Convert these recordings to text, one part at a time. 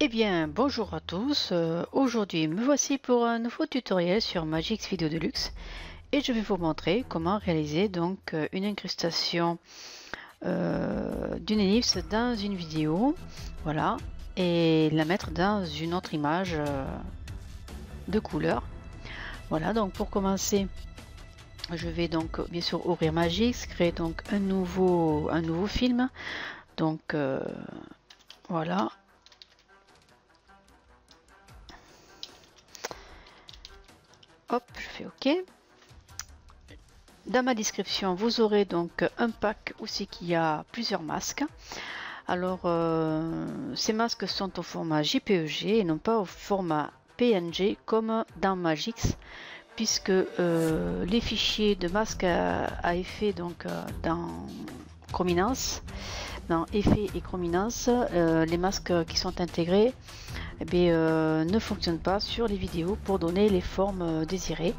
Eh bien, bonjour à tous. Aujourd'hui, me voici pour un nouveau tutoriel sur Magix Video Deluxe et je vais vous montrer comment réaliser donc une incrustation d'une ellipse dans une vidéo, voilà, et la mettre dans une autre image de couleur. Voilà, donc pour commencer, je vais donc bien sûr ouvrir Magix, créer donc un nouveau film. Donc voilà. Hop, je fais OK. Dans ma description, vous aurez donc un pack aussi qui a plusieurs masques. Alors, ces masques sont au format JPEG et non pas au format PNG comme dans Magix, puisque les fichiers de masques à effet donc dans Chrominance, dans effet et Chrominance, les masques qui sont intégrés ne fonctionnent pas sur les vidéos pour donner les formes désirées.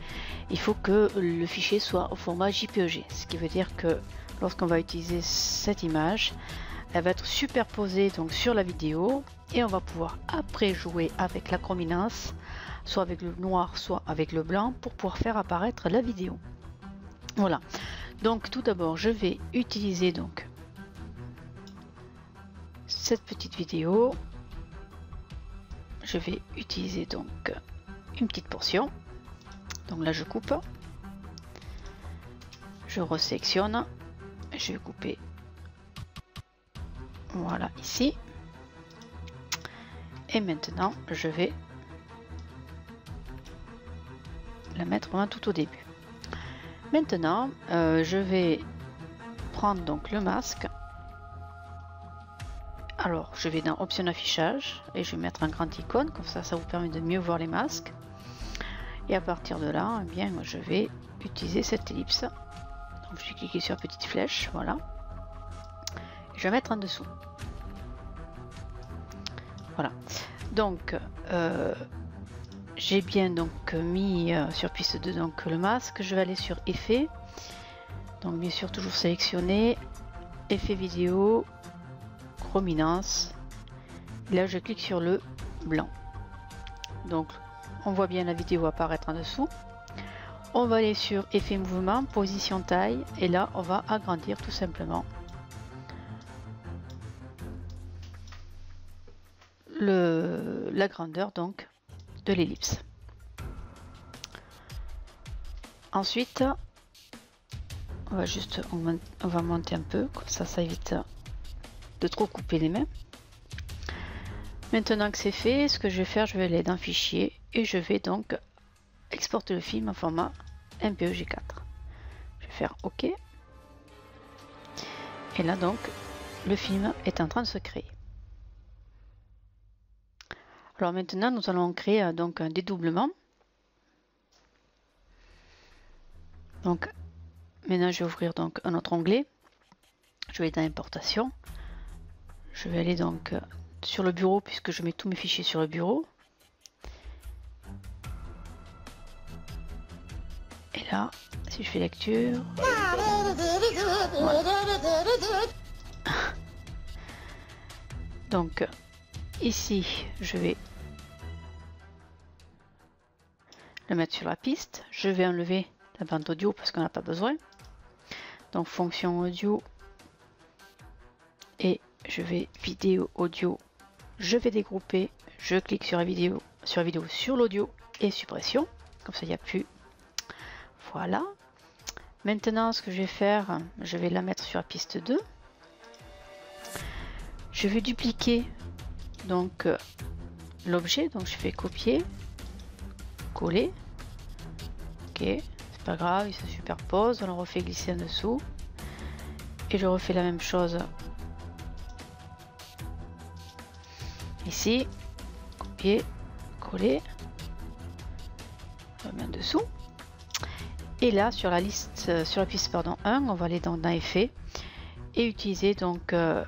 Il faut que le fichier soit au format JPEG, ce qui veut dire que lorsqu'on va utiliser cette image, elle va être superposée donc sur la vidéo et on va pouvoir après jouer avec la chrominance, soit avec le noir, soit avec le blanc, pour pouvoir faire apparaître la vidéo. Voilà. Donc tout d'abord, je vais utiliser donc cette petite vidéo. Je vais utiliser donc une petite portion. Donc là je coupe, je resélectionne, je vais couper, voilà ici, et maintenant je vais la mettre vraiment tout au début. Maintenant je vais prendre donc le masque. Alors je vais dans option affichage et je vais mettre un grand icône, comme ça vous permet de mieux voir les masques. Et à partir de là, eh bien, je vais utiliser cette ellipse. Donc, je vais cliquer sur la petite flèche, voilà. Et je vais mettre en dessous. Voilà. Donc, j'ai bien donc mis sur piste 2 donc le masque. Je vais aller sur effet. Donc, bien sûr, toujours sélectionner effet vidéo, chrominance. Là, je clique sur le blanc. Donc, on voit bien la vidéo apparaître en dessous. On va aller sur effet mouvement, position taille, et là on va agrandir tout simplement la grandeur donc de l'ellipse. Ensuite, on va monter un peu, comme ça évite de trop couper les mains. Maintenant que c'est fait, ce que je vais faire, je vais aller dans fichier et je vais donc exporter le film en format MPEG-4. Je vais faire OK. Et là donc, le film est en train de se créer. Alors maintenant, nous allons créer donc un dédoublement. Donc maintenant, je vais ouvrir donc un autre onglet. Je vais dans importation. Je vais aller donc sur le bureau puisque je mets tous mes fichiers sur le bureau. Et là, si je fais lecture, voilà. Donc ici, je vais le mettre sur la piste. Je vais enlever la bande audio parce qu'on n'a pas besoin. Donc fonction audio et je vais vidéo audio. Je vais dégrouper. Je clique sur la vidéo, sur l'audio et suppression. Comme ça, il n'y a plus. Voilà. Maintenant, ce que je vais faire, je vais la mettre sur la piste 2. Je vais dupliquer donc l'objet. Donc, je fais copier, coller. Ok, c'est pas grave, il se superpose. On le refait glisser en dessous. Et je refais la même chose ici. Copier, coller. Je mets en dessous. Et là sur la liste, sur la piste 1, on va aller dans effet et utiliser donc un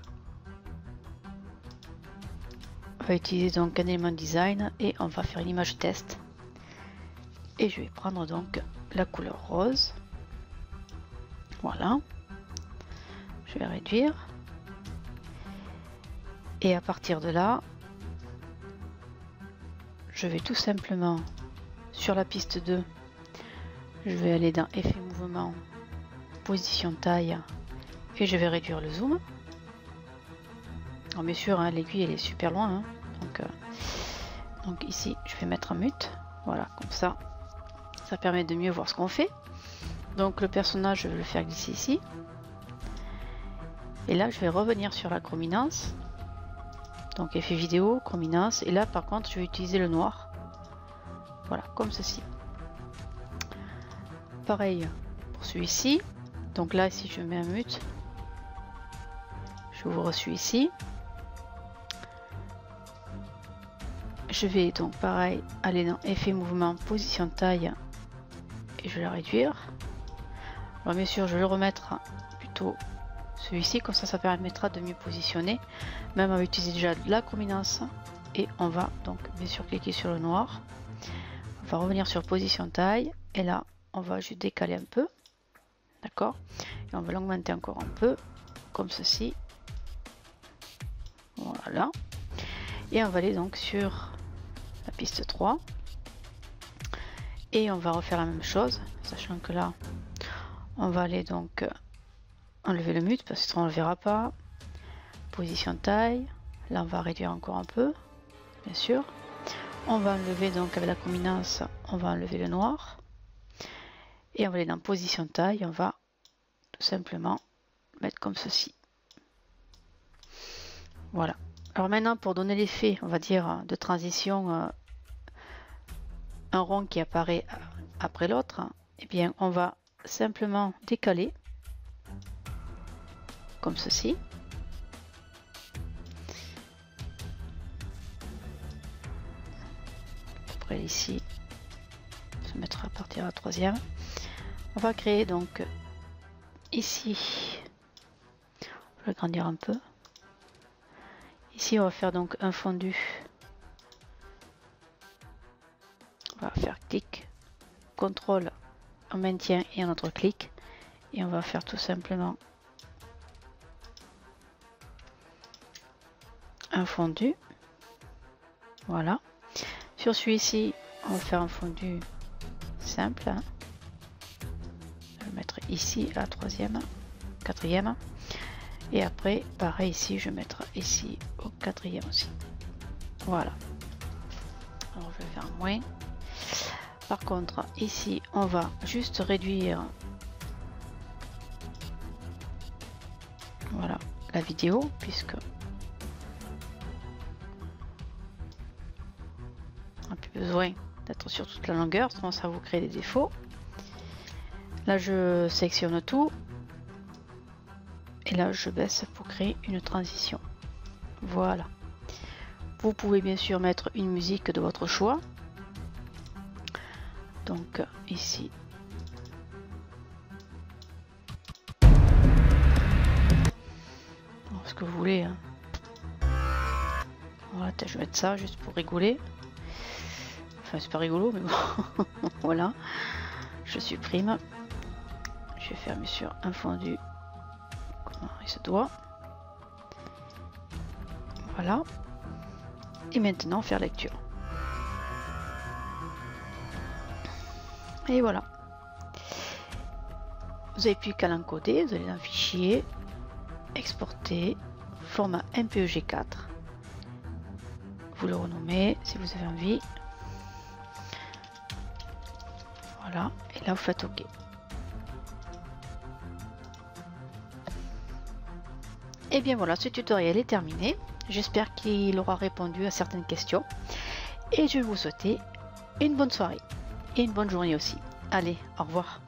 élément design et on va faire une image test. Et je vais prendre donc la couleur rose. Voilà. Je vais réduire. Et à partir de là, je vais tout simplement sur la piste 2, je vais aller dans effet mouvement, position taille et je vais réduire le zoom. Alors bien sûr hein, l'aiguille elle est super loin hein, donc ici je vais mettre en mute, voilà, comme ça permet de mieux voir ce qu'on fait. Donc le personnage je vais le faire glisser ici et là je vais revenir sur la chrominance, donc effet vidéo, chrominance, et là par contre je vais utiliser le noir, voilà, comme ceci. Pareil pour celui-ci, donc là ici je mets un mute, j'ouvre celui-ci, je vais donc pareil aller dans effet mouvement, position taille et je vais la réduire. Alors bien sûr je vais le remettre plutôt celui-ci, comme ça permettra de mieux positionner, même on va utiliser déjà de la chrominance et on va donc bien sûr cliquer sur le noir, on va revenir sur position taille et là on va juste décaler un peu, d'accord, et on va l'augmenter encore un peu comme ceci, voilà, et on va aller donc sur la piste 3 et on va refaire la même chose, sachant que là on va aller donc enlever le mute parce qu'on ne le verra pas, position taille, là on va réduire encore un peu, bien sûr, on va enlever donc avec la chrominance, on va enlever le noir et on va aller dans position taille, on va tout simplement mettre comme ceci, voilà. Alors maintenant pour donner l'effet on va dire de transition, un rond qui apparaît après l'autre, et bien on va simplement décaler comme ceci, après ici se mettra à partir de la troisième, on va créer donc ici, je vais agrandir un peu, ici on va faire donc un fondu, on va faire clic, contrôle, on maintient et un autre clic et on va faire tout simplement un fondu, voilà. Sur celui-ci on va faire un fondu simple, hein. Je vais mettre ici à la troisième, quatrième, et après pareil ici je vais mettre ici au quatrième aussi, voilà. Alors je vais faire moins. Par contre ici on va juste réduire, voilà, la vidéo, puisque on n'a plus besoin d'être sur toute la longueur, sinon ça vous crée des défauts. Là je sélectionne tout et là je baisse pour créer une transition, voilà. Vous pouvez bien sûr mettre une musique de votre choix, donc ici ce que vous voulez, hein. Voilà, je vais mettre ça juste pour rigoler, enfin c'est pas rigolo mais bon voilà, je supprime, je vais faire bien sûr un fondu comment il se doit, voilà, et maintenant faire lecture. Et voilà, vous n'avez plus qu'à l'encoder, vous allez dans fichier, exporter, format MPEG 4, vous le renommez si vous avez envie, voilà, et là vous faites OK. Et bien voilà, ce tutoriel est terminé, j'espère qu'il aura répondu à certaines questions et je vais vous souhaiter une bonne soirée et une bonne journée aussi. Allez, au revoir.